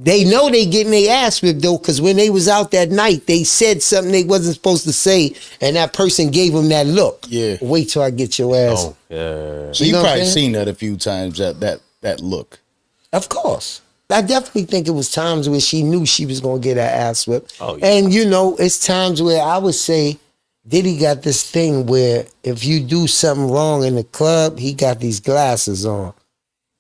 They know they getting their ass whipped though, because when they was out that night, they said something they wasn't supposed to say, and that person gave them that look. Yeah. Wait till I get your ass. Oh, yeah. So you probably seen that a few times, that look. Of course. I definitely think it was times where she knew she was going to get her ass whipped. Oh, yeah. And, it's times where I would say Diddy got this thing where if you do something wrong in the club, he got these glasses on.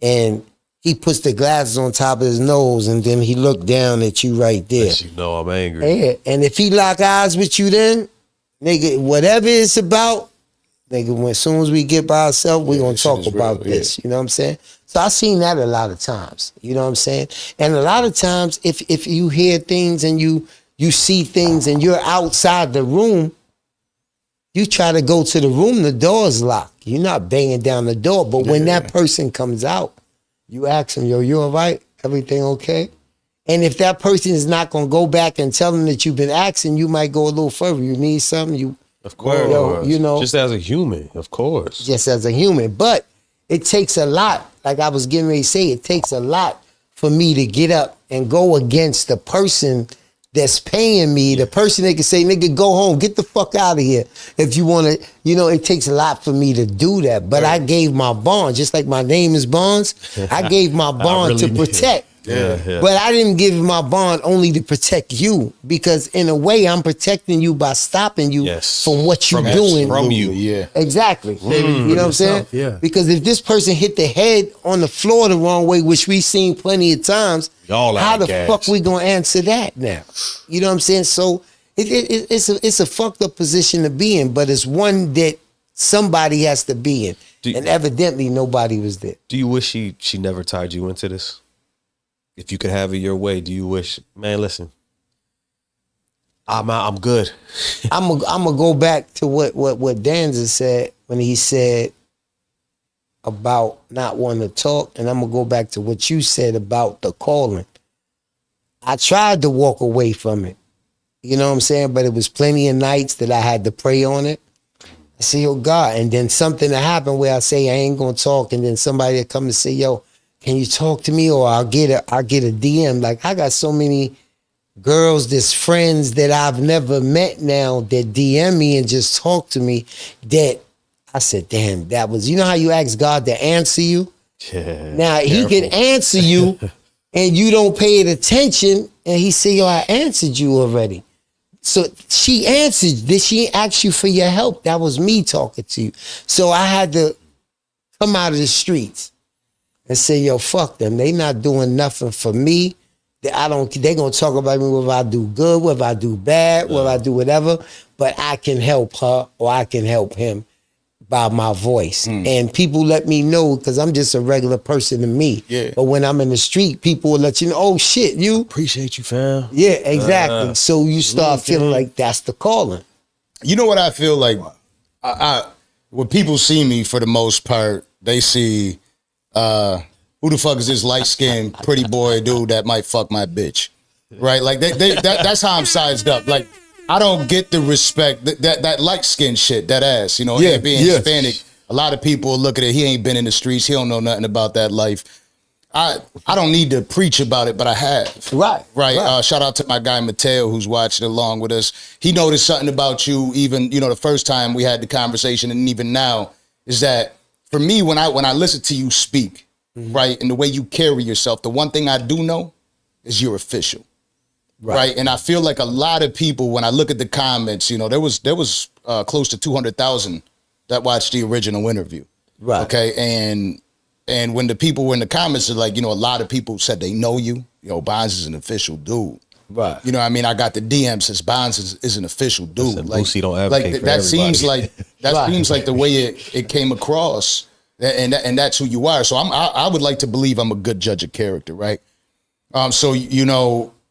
And he puts the glasses on top of his nose and then he looked down at you right there. Let you know I'm angry. Yeah. And if he lock eyes with you then, nigga, whatever it's about, nigga, as soon as we get by ourselves, we're going to talk about this. You know what I'm saying? So I seen that a lot of times. You know what I'm saying? And a lot of times, if you hear things and you see things and you're outside the room, you try to go to the room, the door's locked. You're not banging down the door. But when that person comes out, you ask them, yo, you all right? Everything okay? And if that person is not going to go back and tell them that you've been asking, you might go a little further. You need something? Of course. Yo, just as a human, of course. Just as a human. But it takes a lot, like I was getting ready to say, it takes a lot for me to get up and go against the person that's paying me, the person that can say, nigga, go home, get the fuck out of here. If you want to, it takes a lot for me to do that. But I gave my bond, just like my name is Bonds, I gave my bond to protect. Yeah. But I didn't give my bond only to protect you, because in a way I'm protecting you by stopping you from what you're doing. From you. Yeah. Exactly. You know what I'm saying? Yeah. Because if this person hit the head on the floor the wrong way, which we've seen plenty of times, how the fuck we gonna answer that now? You know what I'm saying? So it's a fucked up position to be in, but it's one that somebody has to be in. And evidently nobody was there. Do you wish she never tied you into this? If you could have it your way, do you wish, man, listen, I'm good. I'm gonna go back to what Danza said when he said about not wanting to talk, and I'm gonna go back to what you said about the calling. I tried to walk away from it, you know what I'm saying? But it was plenty of nights that I had to pray on it. I say, oh God, and then something that happened where I say I ain't gonna talk, and then somebody would come and say, yo, can you talk to me? Or I'll get a DM. Like, I got so many girls that's friends that I've never met now that DM me and just talk to me that I said, damn, that was, you know how you ask God to answer you? Yeah, now, he can answer you and you don't pay it attention, and he say, yo, I answered you already. So she answered. Did she ask you for your help? That was me talking to you. So I had to come out of the streets and say, yo, fuck them. They not doing nothing for me. They gonna talk about me whether I do good, whether I do bad, whether I do whatever, but I can help her or I can help him by my voice. And people let me know, because I'm just a regular person to me. Yeah. But when I'm in the street, people will let you know, oh shit, you. Appreciate you, fam. Yeah, exactly. So you start feeling like that's the calling. You know what I feel like? When people see me, for the most part, they see, who the fuck is this light-skinned, pretty boy dude that might fuck my bitch? Right? Like, that's how I'm sized up. Like, I don't get the respect, that light-skinned shit, that ass, being Hispanic. A lot of people look at it, he ain't been in the streets, he don't know nothing about that life. I don't need to preach about it, but I have. Right. Shout out to my guy Mateo, who's watching along with us. He noticed something about you, even the first time we had the conversation, and even now, is that for me, when I listen to you speak, right, and the way you carry yourself, the one thing I do know is you're official. Right. And I feel like a lot of people, when I look at the comments, there was close to 200,000 that watched the original interview. Right. Okay. And when the people were in the comments, are like, a lot of people said they know you. Bonds is an official dude. Right. You know what I mean? I got the DM says Bonds is an official dude. Listen, like, Boosie don't advocate for that everybody. seems like the way it came across, and that's who you are. So I would like to believe I'm a good judge of character, right? So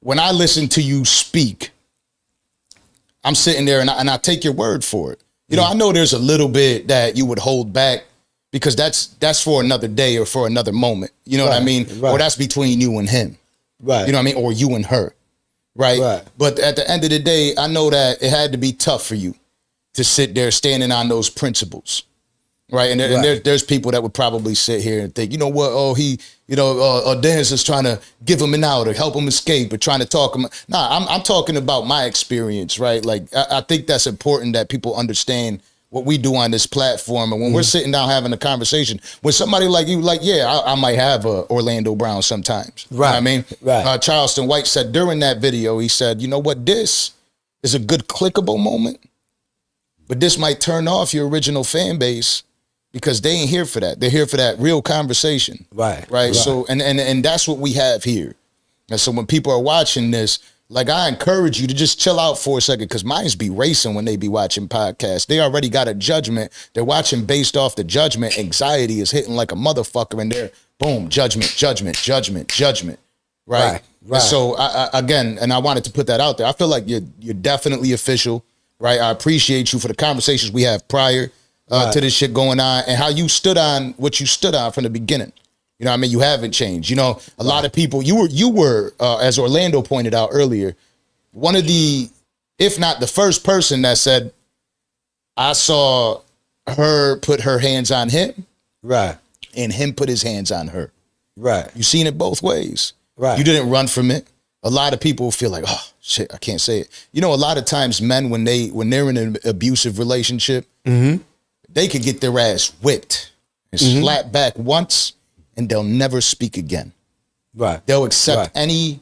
when I listen to you speak, I'm sitting there and I take your word for it. I know there's a little bit that you would hold back because that's for another day or for another moment. You know what I mean? Right. Or that's between you and him. Right. You know what I mean? Or you and her. Right. But at the end of the day, I know that it had to be tough for you to sit there standing on those principles. Right, and, there's people that would probably sit here and think, you know what? Oh, Danza's trying to give him an out or help him escape or trying to talk him. Nah, I'm talking about my experience, right? Like I think that's important that people understand what we do on this platform, and when we're sitting down having a conversation with somebody like you, like I might have a Orlando Brown sometimes. Right, you know what I mean, right. Charleston White said during that video, he said, you know what? This is a good clickable moment, but this might turn off your original fan base. Because they ain't here for that. They're here for that real conversation. Right. So, and that's what we have here. And so when people are watching this, like I encourage you to just chill out for a second because minds be racing when they be watching podcasts. They already got a judgment. They're watching based off the judgment. Anxiety is hitting like a motherfucker and they're boom, judgment. Right. And so again, and I wanted to put that out there. I feel like you're definitely official. Right. I appreciate you for the conversations we have prior. To this shit going on and how you stood on what you stood on from the beginning. You know what I mean? You haven't changed. You know, a lot of people, you were as Orlando pointed out earlier, one of the, if not the first person that said, I saw her put her hands on him. Right. And him put his hands on her. Right. You seen it both ways. Right. You didn't run from it. A lot of people feel like, oh shit, I can't say it. You know, a lot of times men, when they're in an abusive relationship, they could get their ass whipped and slapped back once and they'll never speak again. Right. They'll accept any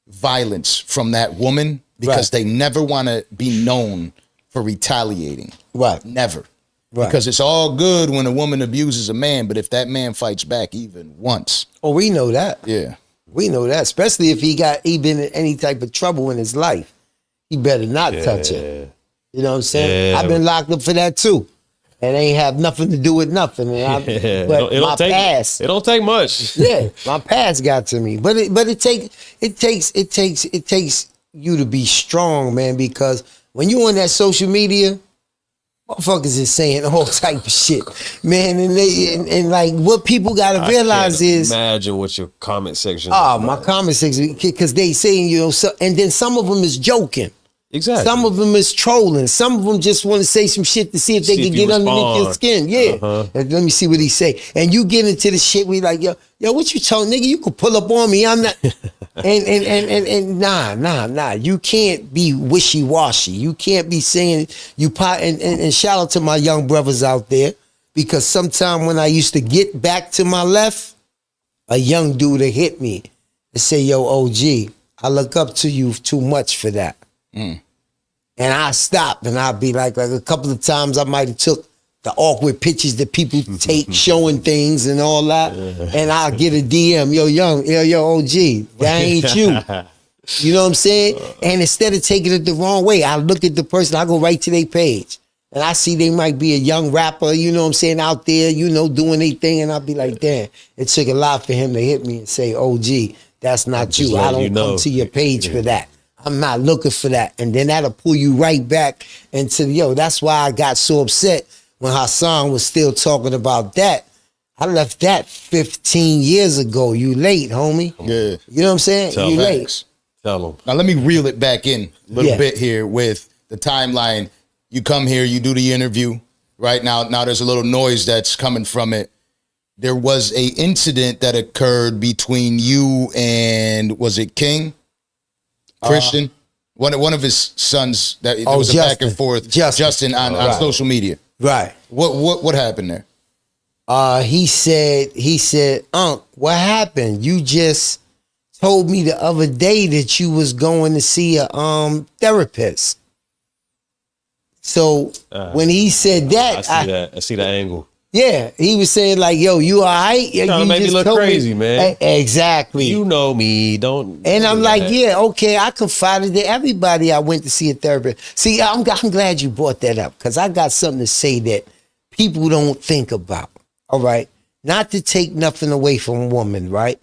violence from that woman because they never want to be known for retaliating. Right. Never. Right. Because it's all good when a woman abuses a man, but if that man fights back even once. Oh, we know that. Yeah. We know that, especially if he been in any type of trouble in his life. He better not touch it. You know what I'm saying? Yeah. I've been locked up for that too. It ain't have nothing to do with nothing. But my past. It don't take much. Yeah, my past got to me. But it takes you to be strong, man, because when you on that social media, motherfuckers is saying all type of shit. Man, and like what people gotta realize is imagine what your comment section my comment section, because they saying, you know, so, and then some of them is joking. Exactly. Some of them is trolling. Some of them just want to say some shit to see if they can get underneath your skin. Yeah. And let me see what he say. And you get into the shit where you like, yo, what you telling nigga? You could pull up on me. I'm not. and nah. You can't be wishy-washy. You can't be saying and shout out to my young brothers out there, because sometime when I used to get back to my left, a young dude would hit me and say, yo, OG, I look up to you too much for that. And I stopped and I'd be like a couple of times I might have took the awkward pictures that people take showing things and all that. And I'll get a DM, yo, OG, that ain't you. You know what I'm saying? And instead of taking it the wrong way, I look at the person, I go right to their page. And I see they might be a young rapper, you know what I'm saying, out there, you know, doing their thing. And I'll be like, damn, it took a lot for him to hit me and say, OG, that's not you. I don't come to your page for that. I'm not looking for that. And then that'll pull you right back into that's why I got so upset when Hassan was still talking about that. I left that 15 years ago. You late, homie. Yeah. You know what I'm saying? Tell you him. late. Tell him. Now let me reel it back in a little bit here with the timeline. You come here, you do the interview. Right now there's a little noise that's coming from it. There was a incident that occurred between you and, was it King? Christian? One of his sons, that there was a back and forth. Justin on social media. Right. What happened there? He said, what happened? You just told me the other day that you was going to see a therapist. So when he said that, I see that angle. Yeah, he was saying like, yo, you all right? You made me look crazy, man. Exactly. You know me, don't. And I'm like, yeah, okay, I confided to everybody I went to see a therapist. See, I'm glad you brought that up, because I got something to say that people don't think about, all right? Not to take nothing away from a woman, right?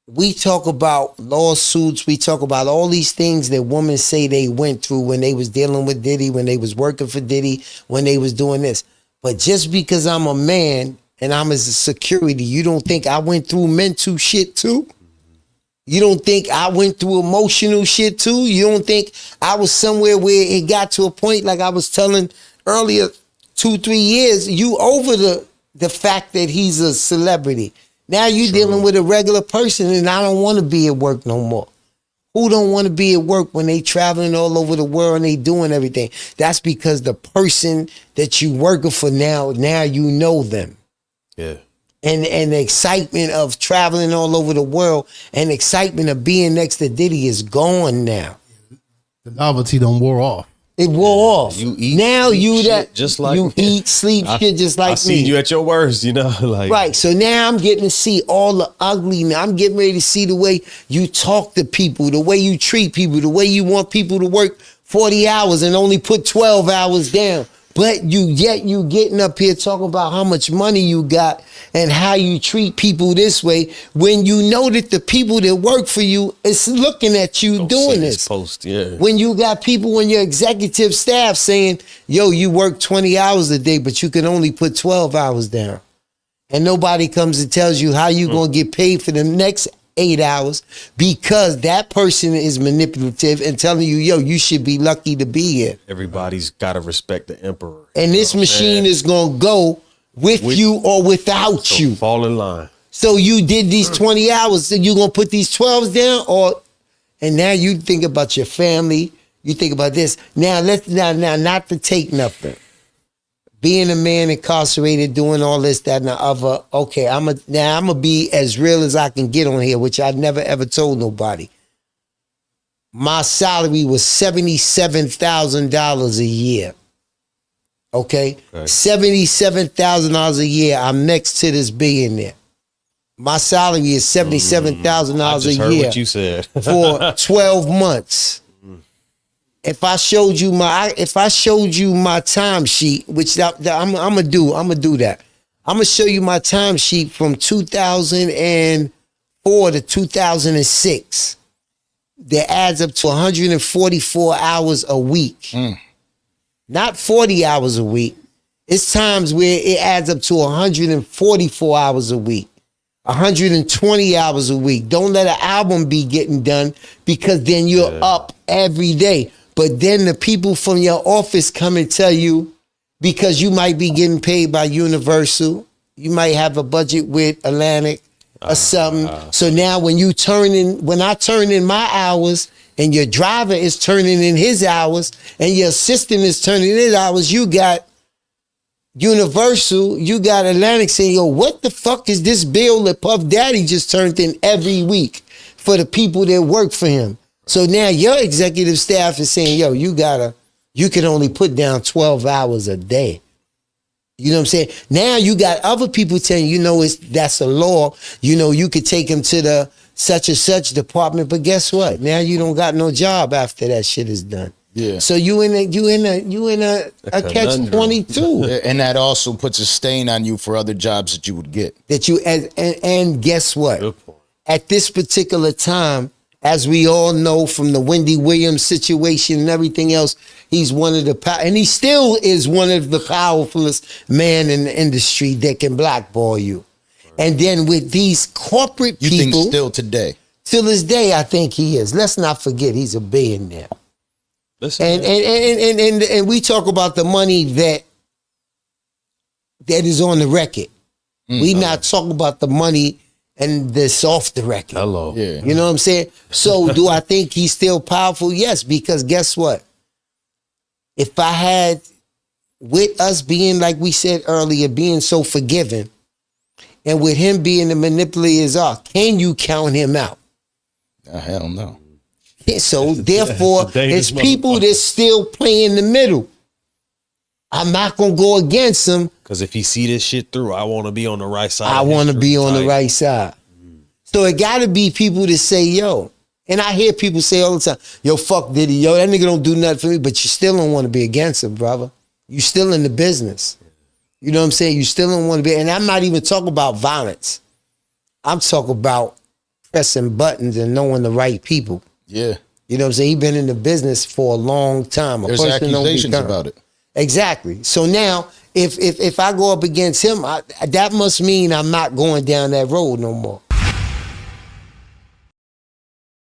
We talk about lawsuits. We talk about all these things that women say they went through when they was dealing with Diddy, when they was working for Diddy, when they was doing this. But just because I'm a man and I'm as a security, you don't think I went through mental shit too? You don't think I went through emotional shit too? You don't think I was somewhere where it got to a point, like I was telling earlier 2-3 years, you over the fact that he's a celebrity. Now you dealing with a regular person, and I don't want to be at work no more. Who don't want to be at work when they traveling all over the world and they doing everything? That's because the person that you working for now you know them. Yeah. And the excitement of traveling all over the world and excitement of being next to Diddy is gone now. The novelty don't wore off. It wore off. You eat, now sleep, you shit that just like you eat, sleep, shit just like I me. seen you at your worst, you know, like Right. So now I'm getting to see all the ugly. I'm getting ready to see the way you talk to people, the way you treat people, the way you want people to work 40 hours and only put 12 hours down. But you getting up here talking about how much money you got and how you treat people this way when you know that the people that work for you is looking at you doing this. Post, yeah. When you got people in your executive staff saying, yo, you work 20 hours a day, but you can only put 12 hours down. And nobody comes and tells you how you going to get paid for the next 8 hours because that person is manipulative and telling you, yo, you should be lucky to be here. Everybody's got to respect the emperor. And this machine is going to go with you or without So you. fall in line. So you did these 20 hours, so you going to put these 12s down and now you think about your family, you think about this. Now now not to take nothing. Being a man incarcerated, doing all this, that, and the other. Okay, I'm gonna be as real as I can get on here, which I never ever told nobody. My salary was $77,000 a year. Okay, $77,000 a year. I'm next to this billionaire. My salary is $77,000 a year. Heard what you said. For 12 months. If I showed you my timesheet, which I'm gonna do that. I'm gonna show you my timesheet from 2004 to 2006. That adds up to 144 hours a week. Not 40 hours a week. It's times where it adds up to 144 hours a week. 120 hours a week. Don't let an album be getting done because then you're up every day. But then the people from your office come and tell you, because you might be getting paid by Universal, you might have a budget with Atlantic or something. So now when I turn in my hours and your driver is turning in his hours and your assistant is turning in his hours, you got Universal, you got Atlantic saying, yo, what the fuck is this bill that Puff Daddy just turned in every week for the people that work for him? So now your executive staff is saying, yo, you can only put down 12 hours a day. You know what I'm saying? Now you got other people telling you, that's a law. You could take him to the such and such department, but guess what? Now you don't got no job after that shit is done. Yeah. So you in a catch-22. And that also puts a stain on you for other jobs that you would get. And guess what? At this particular time, as we all know from the Wendy Williams situation and everything else, he's one of and he still is one of the powerfulest men in the industry that can blackball you. And then with these corporate people, you think still today? Till this day, I think he is. Let's not forget he's a billionaire. Listen, and we talk about the money that is on the record. We not talking about the money and this off the record. Hello. Yeah. You know what I'm saying? So do I think he's still powerful? Yes, because guess what? If I had, with us being, like we said earlier, being so forgiving, and with him being the manipulators are, can you count him out? Hell no. So therefore, it's people that still play in the middle. I'm not gonna go against him. Because if he see this shit through, I want to be on the right side. I want to be on the right side. So it got to be people that say, yo, and I hear people say all the time, yo, fuck Diddy, yo, that nigga don't do nothing for me, but you still don't want to be against him, brother. You still in the business. You know what I'm saying? You still don't want to be, and I'm not even talking about violence. I'm talking about pressing buttons and knowing the right people. Yeah. You know what I'm saying? He's been in the business for a long time. There's accusations about it. Exactly. So now, if I go up against him, that must mean I'm not going down that road no more.